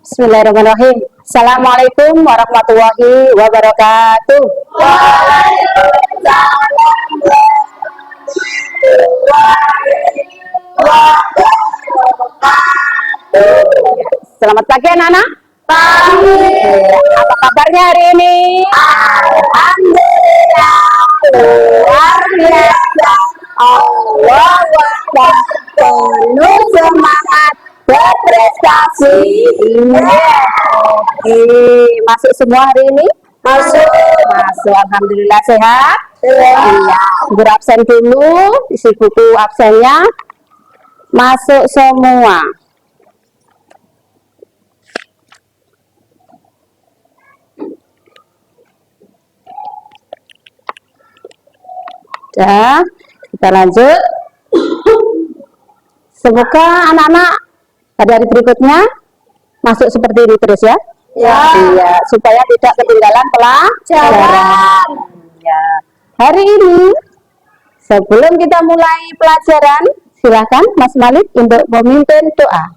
Bismillahirrahmanirrahim. Assalamualaikum warahmatullahi wabarakatuh. Selamat pagi anak-anak. Pagi. Apa kabarnya hari ini? Alhamdulillah. Luar biasa. Allah Akbar. Penuh semangat berprestasi. Oke, masuk semua hari ini? Masuk. Alhamdulillah sehat. Iya. Guru absen dulu, isi buku absennya. Masuk semua. Ya, kita lanjut. Semoga anak-anak pada hari berikutnya masuk seperti ini terus ya. Ya. Iya, supaya tidak ketinggalan pelajaran. Ya. Hari ini sebelum kita mulai pelajaran, silakan Mas Malik untuk memimpin doa.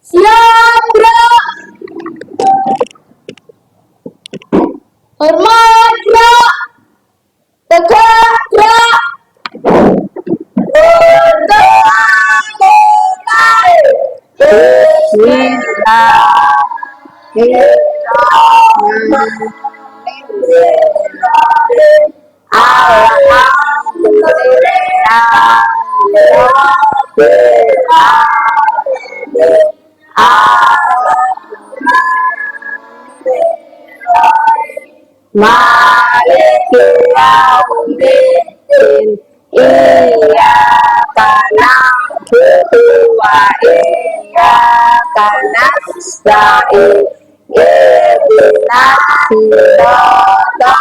Siap, Bro. Hormat, Bro. Tegak, Bro. Berdoa mulai. Maliki yaumiddin. Iyyaka na'budu wa iyyaka nasta'in. Ihdinas siratal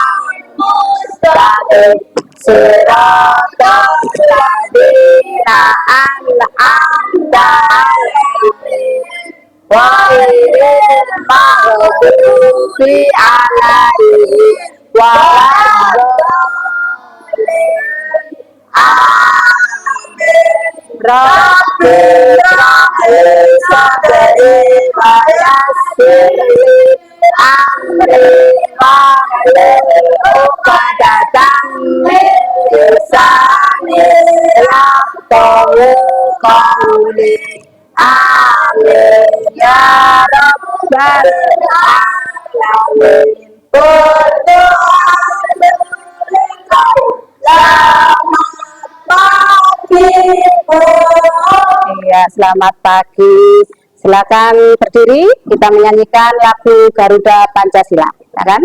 mustaqim. Siratal ladzina an'amta 'alaihim ghairil maghdubi 'alaihim waladdallin. Amin. Rabbil sadri wa yassirli amri wahlul 'uqdatam min lisani yafqahu qawli. Amin ya rabbal alamin. Berdoa ya, selamat pagi. Silakan berdiri, kita menyanyikan lagu Garuda Pancasila, ya kan?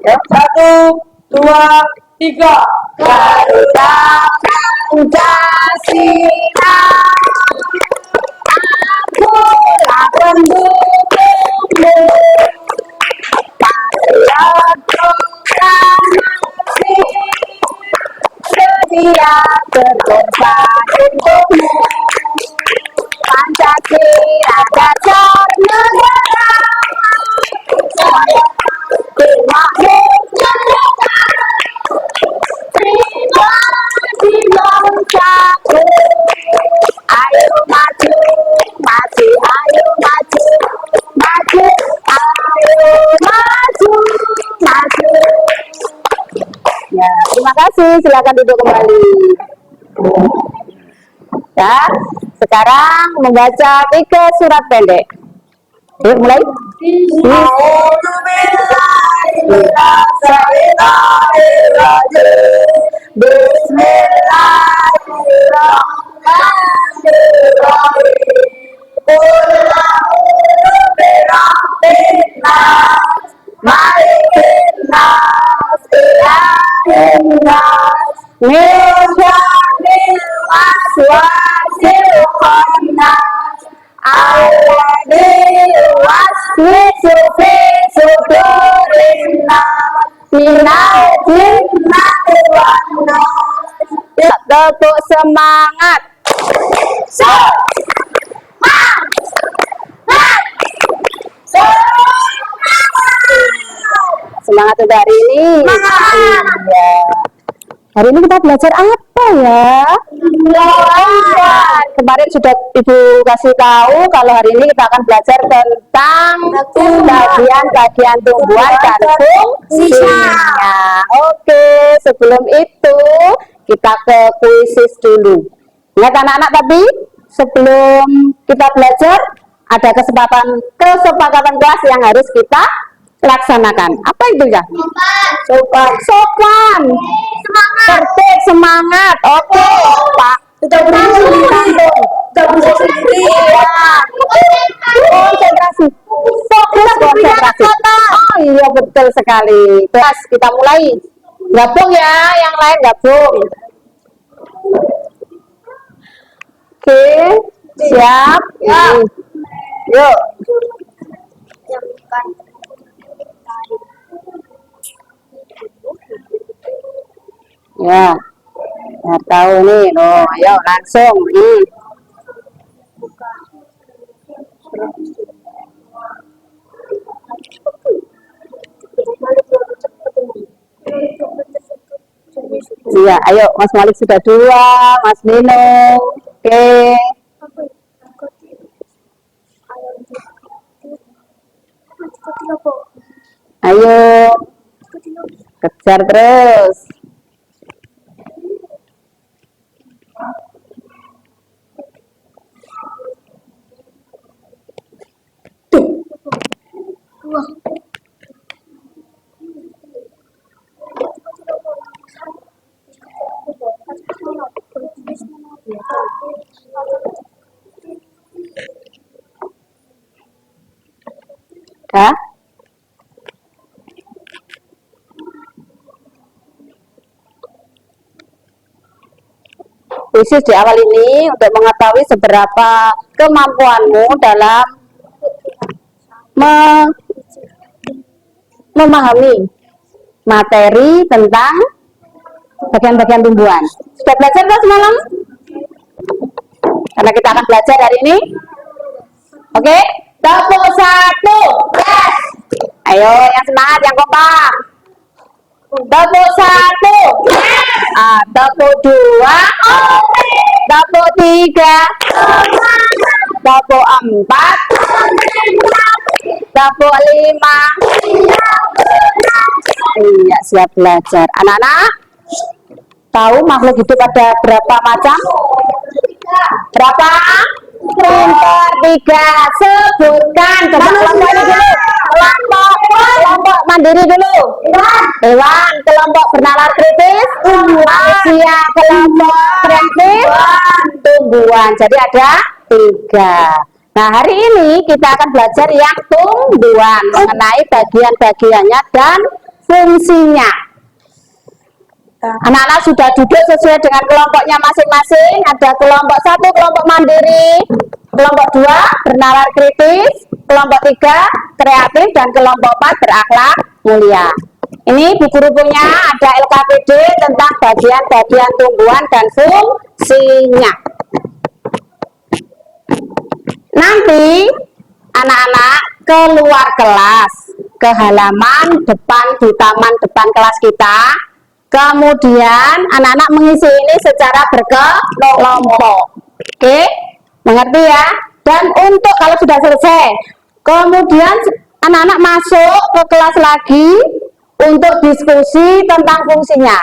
Ya, 1, 2, 3. Garuda Pancasila, akulah pendukungmu. Patriot proklamasi, sedia berkorban untukmu. Pancasila dasar negara, dimakmurkan negara, pribadi bangsaku. Ayo maju, maju, ayo maju, maju, ayo maju, maju. Ya, terima kasih. Silakan duduk kembali. Ya, sekarang membaca 3 surat pendek. Yuk, mulai. Tepuk semangat. Semangat untuk hari ini. Iya. Hari ini kita belajar apa ya? kemarin sudah Ibu kasih tahu kalau hari ini kita akan belajar tentang bagian-bagian tumbuhan dan fungsinya. Oke, sebelum itu kita ke kuisis dulu. Ingat anak-anak, tapi sebelum kita belajar ada kesepakatan kelas yang harus kita laksanakan. Apa itu ya? Sopan. Tertib, semangat. Oke, Pak. Kita sendiri. Konsentrasi. Fokus konsentrasi. Oh iya, betul sekali. Terus kita mulai. Gabung ya, yang lain gabung. Oke, siap. Yuk. Ya, ya tahu nih. Oh, ayo langsung. Iya, ayo Mas Malik sudah 2, Mas Nino. Oke. Ayo. Kejar terus. Hah? Khusus di awal ini untuk mengetahui seberapa kemampuanmu dalam memahami materi tentang bagian-bagian tumbuhan. Sudah belajar kan semalam? Karena kita akan belajar hari ini. Oke, tepuk 1. Yes. Ayo yang semangat, yang kompak. Tepuk 1. Yes. Tepuk 2. Tepuk 3. Tepuk 4. Tepuk 5. Iya, siap belajar. Anak-anak, tahu makhluk hidup ada berapa macam? Berapa? Pintar 3. Sebutkan. Coba kelompok ini dulu. Kelompok mandiri dulu. Hewan. Kelompok bernalar kritis. Manusia. Kelompok kreatif. Tumbuhan. Jadi ada 3. Nah, hari ini kita akan belajar yang tumbuhan mengenai bagian-bagiannya dan fungsinya. Anak-anak sudah duduk sesuai dengan kelompoknya masing-masing. Ada kelompok 1, kelompok mandiri, kelompok 2, bernalar kritis, kelompok 3, kreatif, dan kelompok 4, berakhlak mulia. Ini buku rubuhnya ada LKPD tentang bagian-bagian tumbuhan dan fungsinya. Nanti anak-anak keluar kelas ke halaman depan di taman depan kelas kita. Kemudian anak-anak mengisi ini secara berkelompok. Oke, mengerti ya? Dan untuk kalau sudah selesai, kemudian anak-anak masuk ke kelas lagi untuk diskusi tentang fungsinya.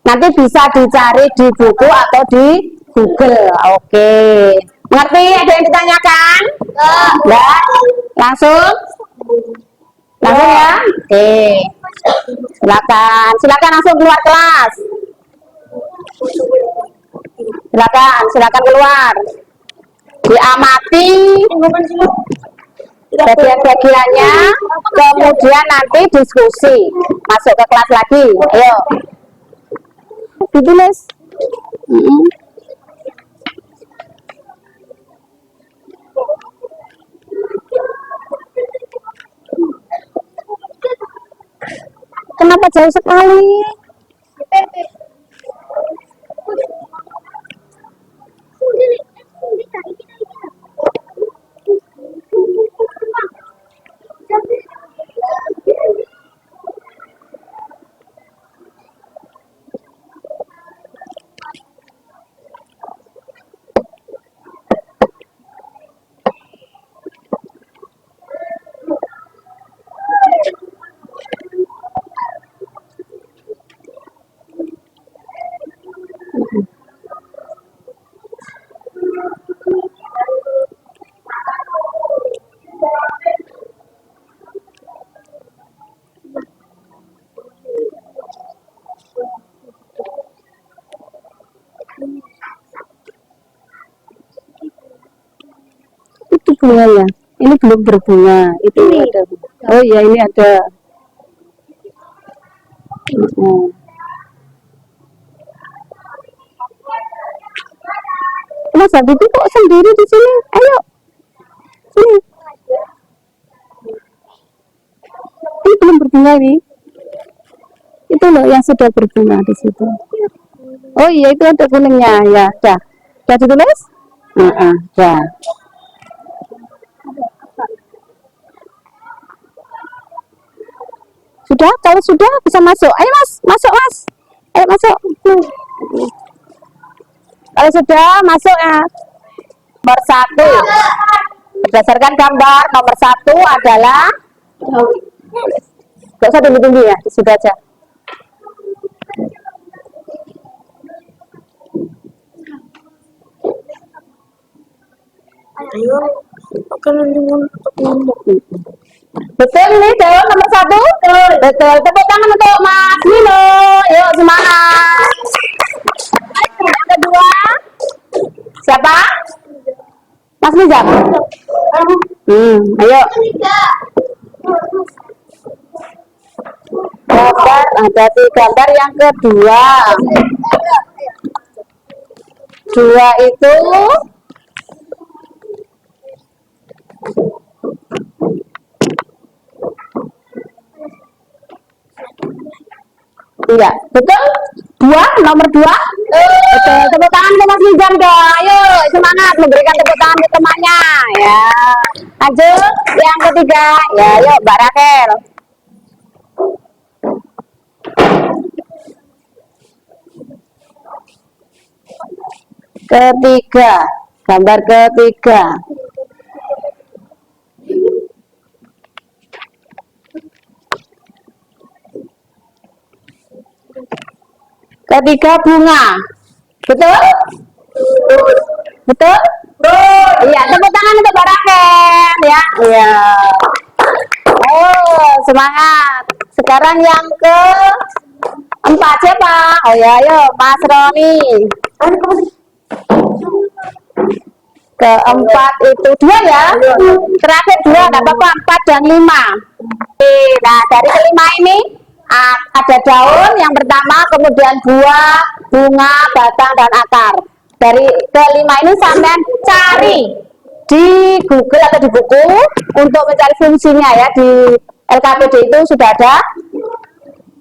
Nanti bisa dicari di buku atau di Google. Oke, mengerti? Ada yang ditanyakan? Enggak? Langsung? Langsung ya? Oke. Silakan langsung keluar kelas. Silakan keluar. Diamati bagian-bagiannya, kemudian nanti diskusi. Masuk ke kelas lagi. Ayo. Ditulis. Kenapa jauh sekali? itu bunganya. Ini belum berbunga. Itu ada. Oh iya, ini ada. Mas Habibie kok sendiri di sini? Ayo, sini. Ini belum berbunga ini. Itu loh yang sudah berbunga di situ. Oh iya, itu ada kuningnya ya. Dah, dah ditulis? Dah. Sudah, kalau sudah bisa masuk. Ayo mas, masuk mas. Ayo masuk. Kalau sudah masuk ya. Nomor 1. Berdasarkan gambar nomor 1 adalah. Gak usah tinggi-tinggi ya, sudah aja. Ayo, oke Betul nih, daun nomor 1. Betul. Tepuk tangan untuk Mas Nino. Yuk semangat. Yang kedua, siapa? Mas Nizam. Ayo. Gambar, ada di gambar yang kedua. 2 itu iya, betul? 2, nomor 2. Betul, tepuk tangan ke Mas Nizam dong. Ayo, semangat memberikan tepuk tangan ke temannya. Ya, lanjut yang ketiga. Ya, yuk Mbak Rakel. Ketiga, gambar ketiga. Ketiga bunga. Betul? Betul? Iya, tepuk tangan untuk Mbak Rakel ya. Iya. Oh, semangat. Sekarang yang ke 4 siapa? Oh ya, ayo Mas Roni. Keempat itu 2 ya. Terakhir 2, enggak apa-apa, 4 dan 5. Nah, dari kelima ini ada daun yang pertama, kemudian buah, bunga, batang, dan akar. Dari kelima ini sampean cari di Google atau di buku untuk mencari fungsinya ya. Di LKPD itu sudah ada.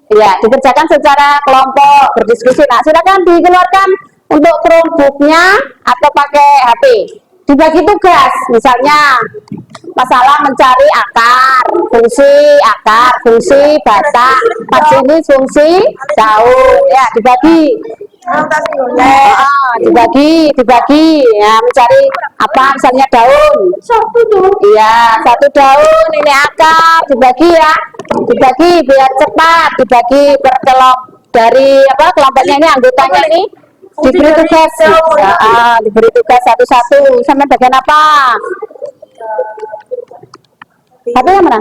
Ya, dikerjakan secara kelompok, berdiskusi. Nah, silakan dikeluarkan untuk Chromebook-nya atau pakai HP. Dibagi tugas, misalnya masalah mencari akar, fungsi batang, pas ini fungsi daun, ya dibagi. Dibagi, ya mencari apa misalnya daun. Iya, 1 daun ini akar, dibagi ya, dibagi biar cepat, dibagi per dari apa kelompoknya ini anggotanya ini. Diberi tugas, diberi tugas satu-satu. Sama bagian apa? Apa yang mana?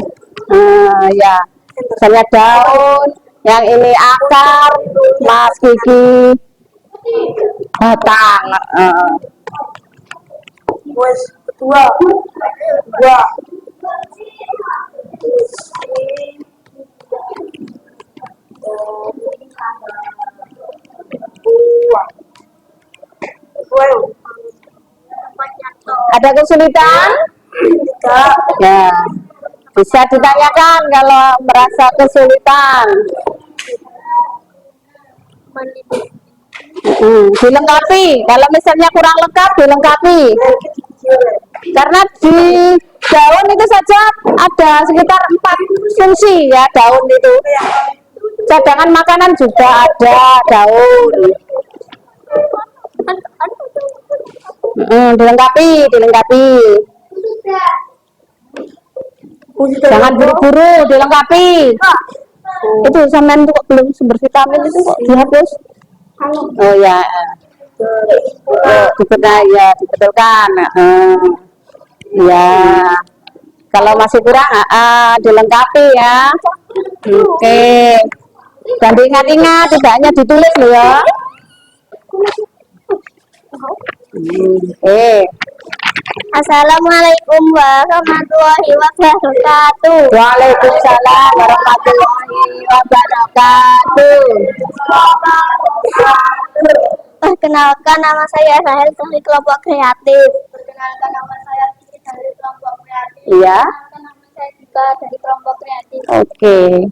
Ya, misalnya daun, yang ini akar, Mas Kiki, batang. Kedua, buah. Ada kesulitan? Ya, bisa ditanyakan kalau merasa kesulitan. Dilengkapi, kalau misalnya kurang lengkap dilengkapi. Karena di daun itu saja ada sekitar 4 fungsi ya daun itu. Cadangan makanan juga ada daun. Dilengkapi. Jangan buru-buru, dilengkapi. Itu sampean kok belum sumber vitamin itu kok dihapus. Oh ya. Dibetulkan. Ya. Kalau masih kurang, dilengkapi ya. Oke. Dan diingat-ingat, tidak hanya ditulis loh ya. Oke. Assalamualaikum warahmatullahi wabarakatuh. Waalaikumsalam warahmatullahi wabarakatuh. Perkenalkan, nama saya Rahel dari kelompok kreatif. Perkenalkan, nama saya Fitri dari kelompok kreatif. Iya. Perkenalkan, nama saya juga dari kelompok kreatif. Oke.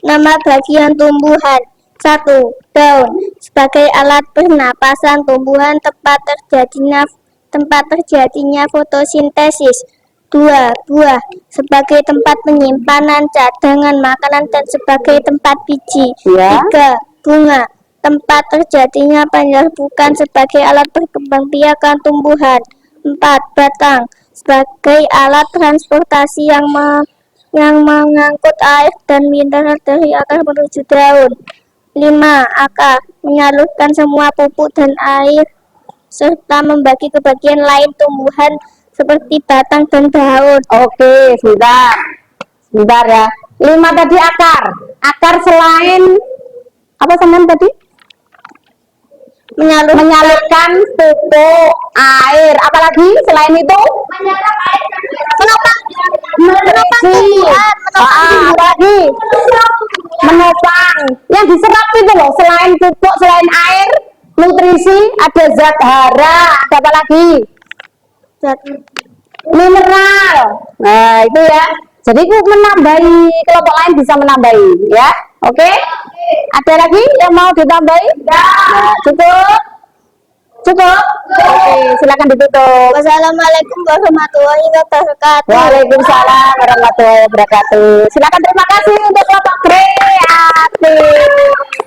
Nama bagian tumbuhan. 1. Daun. Sebagai alat pernapasan tumbuhan tempat terjadinya fotosintesis. 2. Buah. Sebagai tempat penyimpanan cadangan makanan dan sebagai tempat biji. Ya. 3. Bunga. Tempat terjadinya penyerbukan sebagai alat perkembangbiakan tumbuhan. 4. Batang. Sebagai alat transportasi yang mengangkut air dan mineral dari akar menuju daun. 5. Akar. Menyalurkan semua pupuk dan air serta membagi ke bagian lain tumbuhan seperti batang dan daun. Oke, sebentar. Sebentar ya. 5 tadi akar. Akar selain apa teman tadi? Menyalurkan pupuk, air. Apalagi selain itu? Menopang tumbuhan. Lagi. Menopang. Yang diserap itu loh, selain pupuk, selain air, nutrisi, ada zat hara, ada apa lagi? Zat Mineral. Nah, itu ya. Jadi itu menambahi, kelompok lain bisa menambahi, ya. Oke? Ada lagi yang mau ditambahi? Nah, cukup? Cukup? Oke, silakan ditutup. Wassalamualaikum warahmatullahi wabarakatuh. Waalaikumsalam warahmatullahi wabarakatuh. Silakan, terima kasih untuk kelompok kreatif,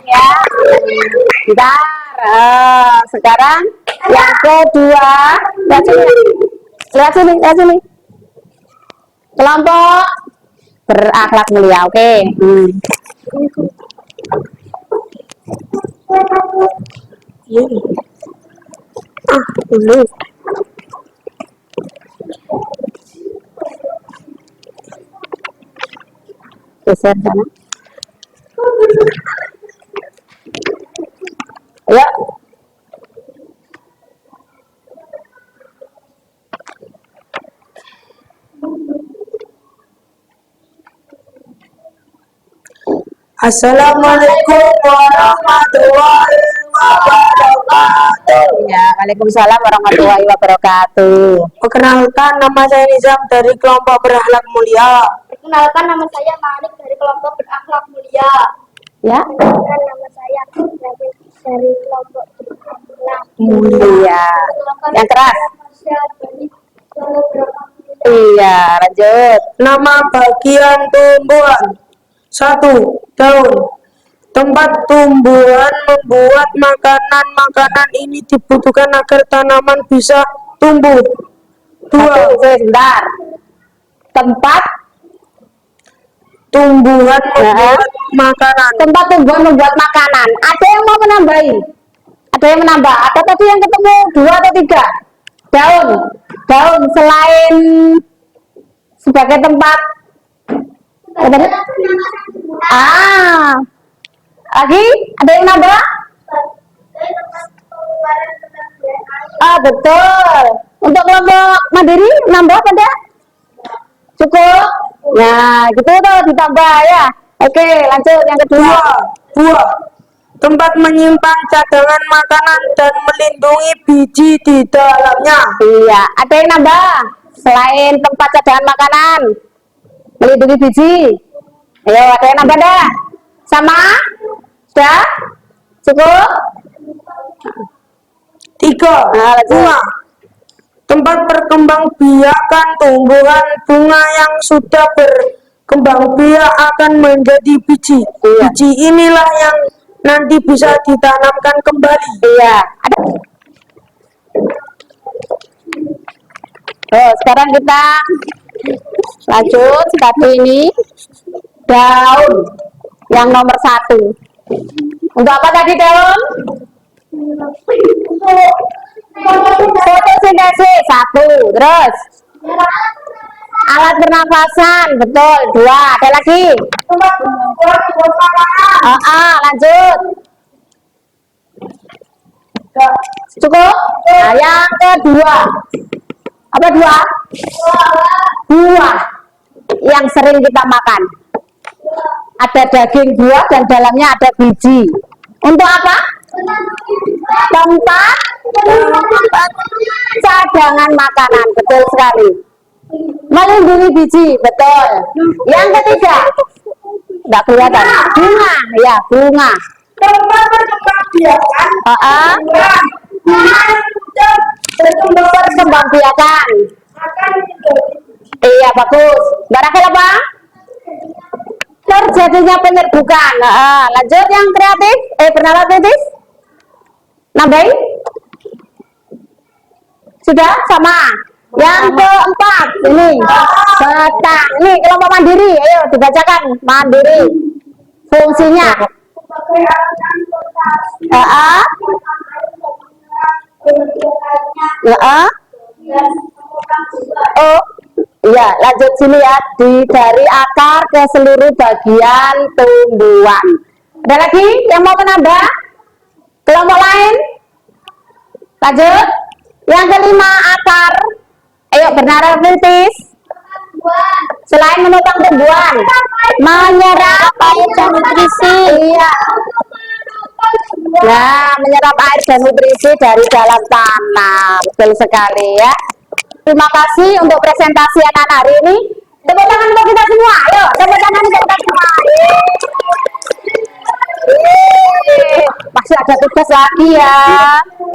ya. Bentar. Sekarang yang kedua, lihat sini. Kelompok berakhlak mulia, oke. Ini. Geser sana. Ya. Assalamualaikum warahmatullahi wabarakatuh. Ya, waalaikumsalam warahmatullahi wabarakatuh. Perkenalkan, nama saya Nizam dari kelompok berakhlak mulia. Perkenalkan, nama saya Malik dari kelompok berakhlak mulia. Ya. Perkenalkan, nama saya dari kelompok berakhlak Mulia. Yang keras. Iya, lanjut. Nama bagian tumbuhan. 1. Daun. Tempat tumbuhan membuat makanan ini dibutuhkan agar tanaman bisa tumbuh. 2. Sebentar. Tempat Tumbuhan membuat makanan. Tempat tumbuhan membuat makanan. Ada yang mau menambahi? Ada yang menambah? Atau tadi yang ketemu 2 atau 3? Daun selain sebagai tempat lagi ada yang nambah? Betul. Untuk kelompok mandiri nambah pada? Cukup? Nah, gitu tuh ditambah ya. Oke, lanjut yang kedua. Buah. Tempat menyimpan cadangan makanan dan melindungi biji di dalamnya. Iya, ada yang nambah? Selain tempat cadangan makanan, melindungi biji. Ayo, ada yang nambah dah? Sama? Sudah? Cukup? 3. Bunga. Tempat perkembangbiakan tumbuhan bunga yang sudah berkembang biak akan menjadi biji. Iya. Biji inilah yang nanti bisa ditanamkan kembali. Iya. Ada. Sekarang kita lanjut satu ini. Daun yang nomor 1. Untuk apa tadi daun? Fotosintesis 1. Terus alat pernafasan, betul. 2. Ada lagi? Lanjut. Cukup? Nah, yang kedua. Apa dua? Buah yang sering kita makan. Ada daging buah dan dalamnya ada biji. Untuk apa? Tempat cadangan makanan. Betul sekali. Melindungi biji. Betul. Yang ketiga, nggak kelihatan. Bunga. Ya, bunga. Tempat berkembangbiakan. Berkembangbiakan. Akan menjadi Iya, bagus. Terakhir apa? Terjadinya penyerbukan. Lanjut yang kreatif. Bernama kritis. Nambahin. Sudah sama. Yang keempat ini batang. Ini kelompok mandiri. Ayo dibacakan mandiri. Fungsinya. sebagai alat transportasi dan orang juga. Oh, iya, lanjut sini ya. Dari akar ke seluruh bagian tumbuhan. Ada lagi yang mau menambah? Kelompok lain? Lanjut. Yang kelima, akar. Ayo, bernara kritis. Selain menopang tumbuhan, menyerap air dan nutrisi. Iya. Nah, menyerap air dan nutrisi dari dalam tanah. Betul sekali ya. Terima kasih untuk presentasi anak-anak hari ini. Tepuk tangan untuk kita semua. Ayo, tepuk tangan untuk kita semua. Masih ada tugas lagi ya.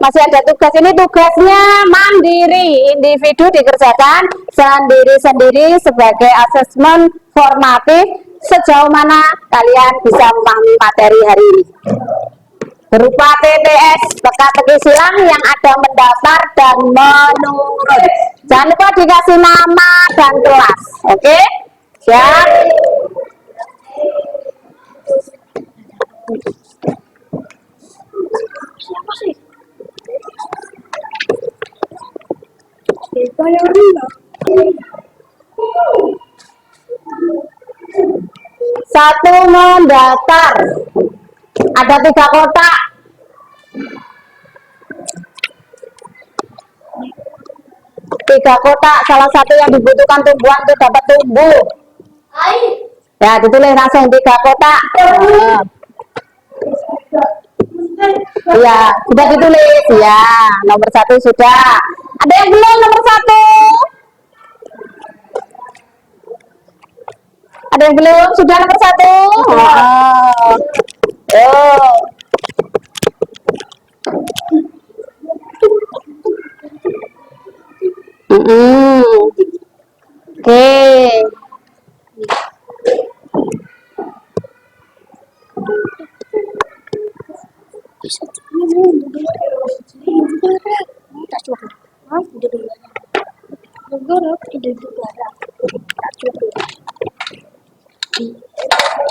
Masih ada tugas. Ini tugasnya mandiri. Individu dikerjakan sendiri-sendiri sebagai asesmen formatif sejauh mana kalian bisa memahami materi hari ini. Berupa TTS, teka-teki silang yang ada mendaftar dan menurut. Jangan lupa dikasih nama dan kelas. Oke? Siap? Siapa sih? Siapa yang rendah? Satu, mendaftar. Ada 3 kotak. Tiga kotak, salah satu yang dibutuhkan tumbuhan untuk dapat tumbuh. Ya, ditulis langsung 3 kotak. Iya, sudah ditulis. Ya, nomor 1 sudah. Ada yang belum nomor 1? Ada yang belum? Sudah nomor 1? Oh. Oke.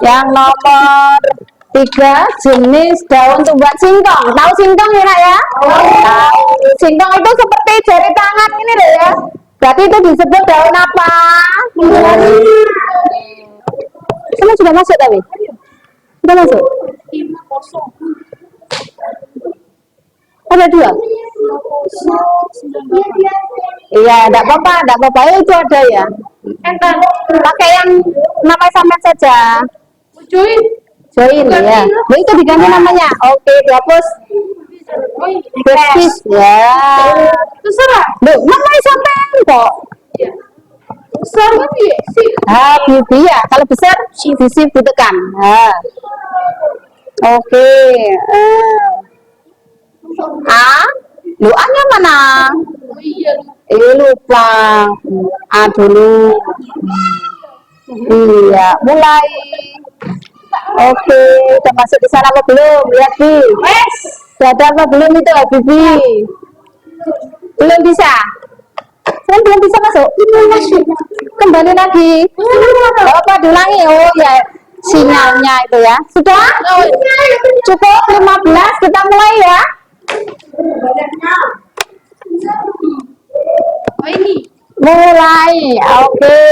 Yang nomor 3, jenis daun tumbuhan singkong. Tahu singkong ya, Nak ya? Tahu. Singkong itu seperti jari tangan ini loh ya. Berarti itu disebut daun apa? Semua sudah masuk tapi? Sudah masuk? Ada 2? Iya, enggak apa-apa, enggak apa-apa. Itu ada ya. Pakai yang nama sama saja. Join ya. Nah, itu diganti namanya. Oke, dihapus. Bersih ya. Terserah. Loh, namanya sampean kok. Besar kan ya? Beauty ya. Kalau besar, sip ditekan. Oke. Lu A-nya mana? Lupa. A dulu. Iya, mulai. Oke, udah masuk di sana apa belum? Lihat Bi. Sudah ada apa belum itu Bibi? Belum bisa. Kan belum bisa masuk. Kembali lagi. Apa diulangi? Oh ya, sinyalnya itu ya. Sudah? Cukup 15, kita mulai ya. Mulai. Oke.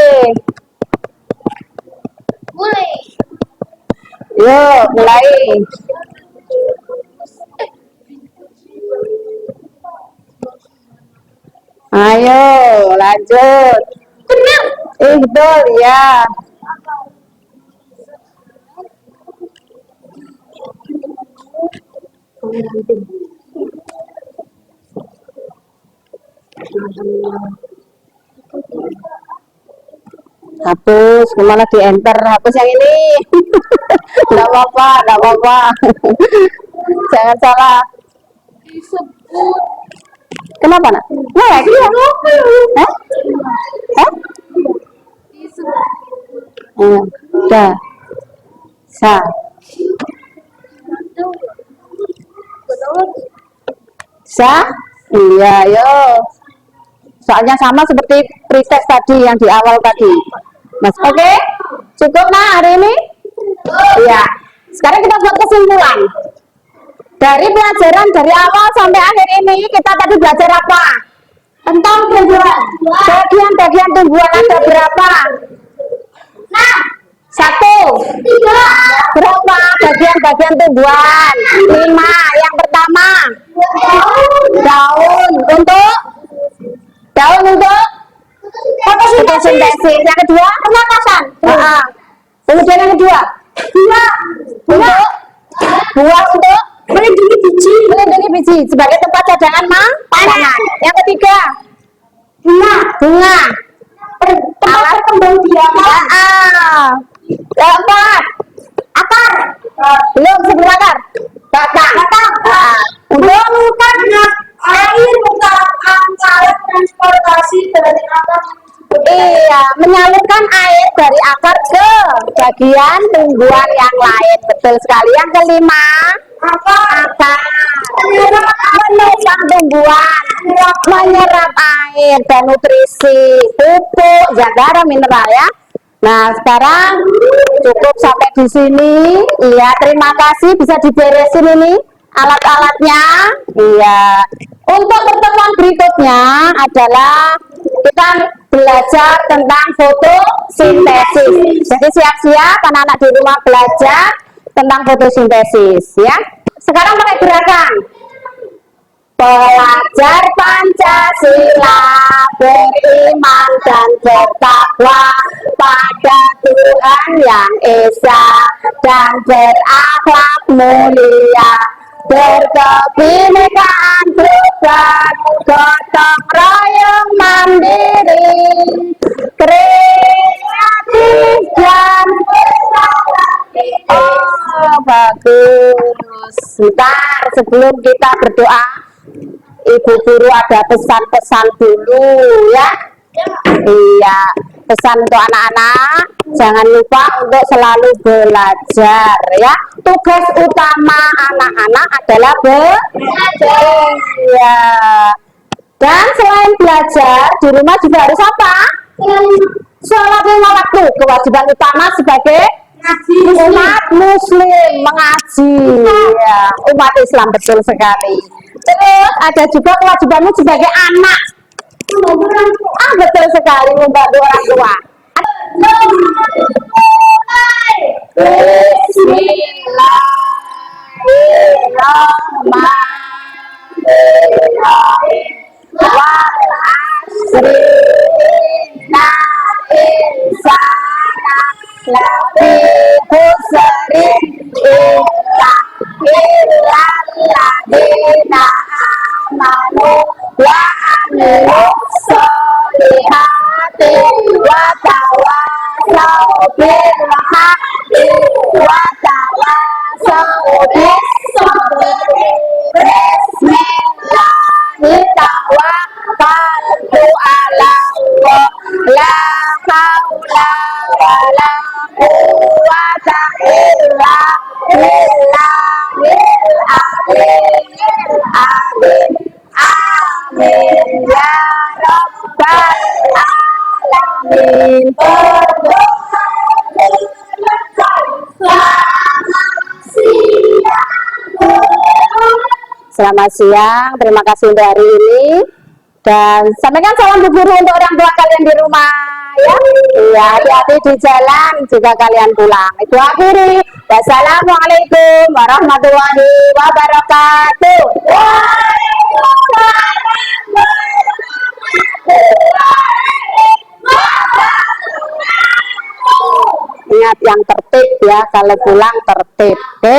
Yuk, mulai. Ayo, lanjut. Benar. Betul ya. Hapus, kemana di enter, hapus yang ini. Nggak apa-apa, nggak apa-apa. Jangan salah. Disebut. Kenapa nak? Nah, iya. Hah? Hah? Disebut. Dah. Sa. Sa? Iya, yo. Soalnya sama seperti pretest tadi yang di awal tadi. Mas, oke? Cukup nah hari ini? Iya. Sekarang kita buat kesimpulan. Dari pelajaran dari awal sampai akhir ini kita tadi belajar apa? Tentang tumbuhan. Bagian-bagian tumbuhan ada berapa? Nah, 1. 3. Berapa bagian-bagian tumbuhan? 5. Yang pertama daun untuk fotosintesis. Yang kedua pernapasan. Kemudian yang kedua buah untuk melindungi biji sebagai tempat cadangan makanan. Yang ketiga bunga tempat berkembang biak. Keempat akar. Belum sebelum akar batang. Untuk Menurunkan air antara transportasi dari akar. iya, menyalurkan air dari akar ke bagian tumbuhan yang lain. Betul sekali. Yang kelima akar menopang tumbuhan, menyerap air dan nutrisi, pupuk, zat garam, mineral ya. Nah, sekarang cukup sampai di sini. Iya, terima kasih, bisa diberesin ini alat-alatnya. Iya. Untuk pertemuan berikutnya adalah kita belajar tentang fotosintesis. Jadi siap-siap anak-anak di rumah belajar tentang fotosintesis ya. Sekarang pakai gerakan. Pelajar Pancasila, beriman dan bertakwa pada Tuhan yang Esa dan berakhlak mulia, berkebinekaan global, gotong royong mandiri, kreatif dan oh bagus. Sebentar sebelum kita berdoa, Ibu guru ada pesan-pesan dulu ya. Iya, pesan untuk anak-anak, jangan lupa untuk selalu belajar ya. Tugas utama anak-anak adalah belajar. Iya. Dan selain belajar, di rumah juga harus apa? Sholat 5 waktu. Kewajiban utama sebagai umat muslim mengaji ya, umat Islam, betul sekali. Terus ada juga kewajibanmu sebagai anak, betul sekali, membantu orang tua. Bismillahirrahmanirrahim. Wal asri innal insana lafi khusrin illalladzina amanu wa amilus solihati wa tawassaw bil haqqi wa tawassaw bis sabri. Tawakkaltu ala Allah, la haula wala quwwata illa billahil aliyyil azim. Amin ya rabbal alamin. Selamat siang, terima kasih untuk hari ini. Dan sampaikan salam Bu Guru untuk orang tua kalian di rumah ya. Iya, hati-hati di jalan jika kalian pulang. Itu akhiri. Wassalamualaikum warahmatullahi wabarakatuh. Waalaikumsalam warahmatullahi wabarakatuh. ya, kalau pulang tertib. Oke?